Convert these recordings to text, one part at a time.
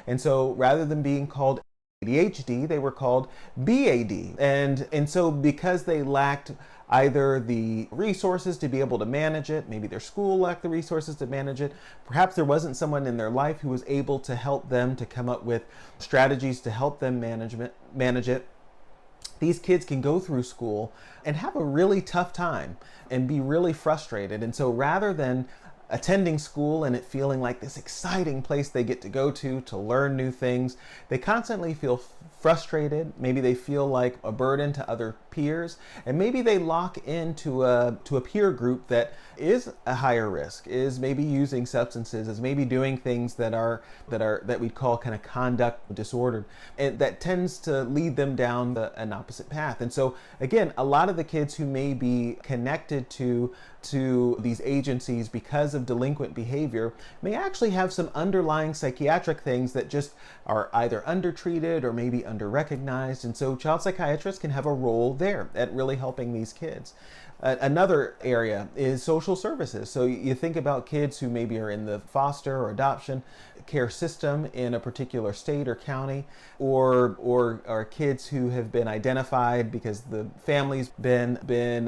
And so rather than being called ADHD, they were called BAD. And so because they lacked either the resources to be able to manage it, maybe their school lacked the resources to manage it, perhaps there wasn't someone in their life who was able to help them to come up with strategies to help them manage it. These kids can go through school and have a really tough time and be really frustrated. And so rather than attending school and it feeling like this exciting place they get to go to learn new things, they constantly feel frustrated. Maybe they feel like a burden to other peers, and maybe they lock into a peer group that is a higher risk, is maybe using substances, is maybe doing things that we call kind of conduct disordered, and that tends to lead them down an opposite path. And so again, a lot of the kids who may be connected to these agencies because of delinquent behavior may actually have some underlying psychiatric things that just are either undertreated or maybe underrecognized. And so child psychiatrists can have a role there at really helping these kids. Another area is social services. So you think about kids who maybe are in the foster or adoption care system in a particular state or county, or kids who have been identified because the family's been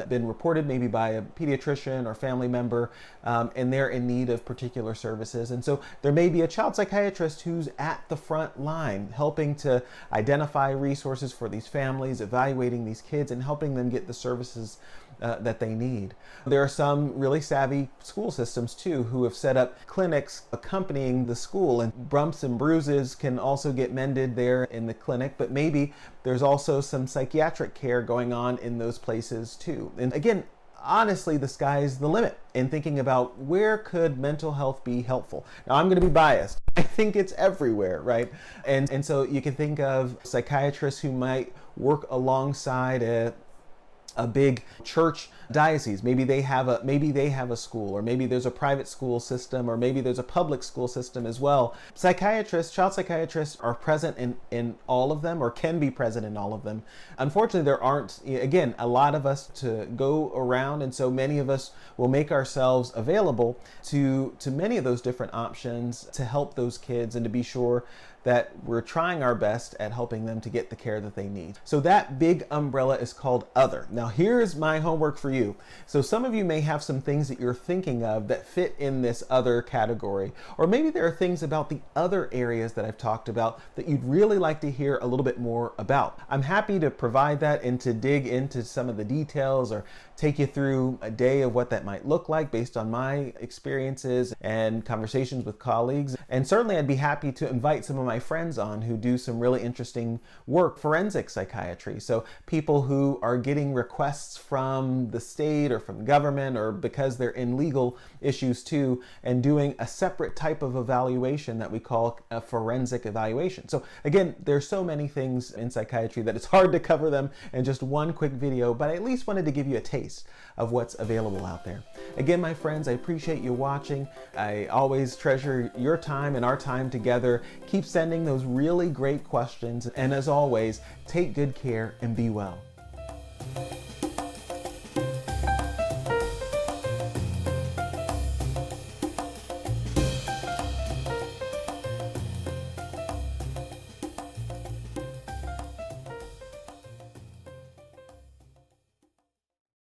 reported maybe by a pediatrician or family member, and they're in need of particular services. And so there may be a child psychiatrist who's at the front line helping to identify resources for these families, evaluating these kids, and helping them get the services that they need. There are some really savvy school systems too who have set up clinics accompanying the school, and bumps and bruises can also get mended there in the clinic, but maybe there's also some psychiatric care going on in those places too. And again, honestly, the sky's the limit in thinking about where could mental health be helpful. Now, I'm going to be biased. I think it's everywhere, right? And so you can think of psychiatrists who might work alongside a big church diocese. Maybe they have a school, or maybe there's a private school system, or maybe there's a public school system as well. Child psychiatrists are present in all of them, or can be present in all of them. Unfortunately, there aren't, again, a lot of us to go around, and so many of us will make ourselves available to many of those different options to help those kids and to be sure that we're trying our best at helping them to get the care that they need. So that big umbrella is called other. Now here's my homework for you. So some of you may have some things that you're thinking of that fit in this other category, or maybe there are things about the other areas that I've talked about that you'd really like to hear a little bit more about. I'm happy to provide that and to dig into some of the details or take you through a day of what that might look like based on my experiences and conversations with colleagues. And certainly I'd be happy to invite some of my friends on who do some really interesting work, forensic psychiatry. So people who are getting requests from the state or from the government, or because they're in legal issues too, and doing a separate type of evaluation that we call a forensic evaluation. So again, there's so many things in psychiatry that it's hard to cover them in just one quick video, but I at least wanted to give you a taste of what's available out there. Again, my friends, I appreciate you watching. I always treasure your time and our time together. Keep sending those really great questions, and as always, take good care and be well.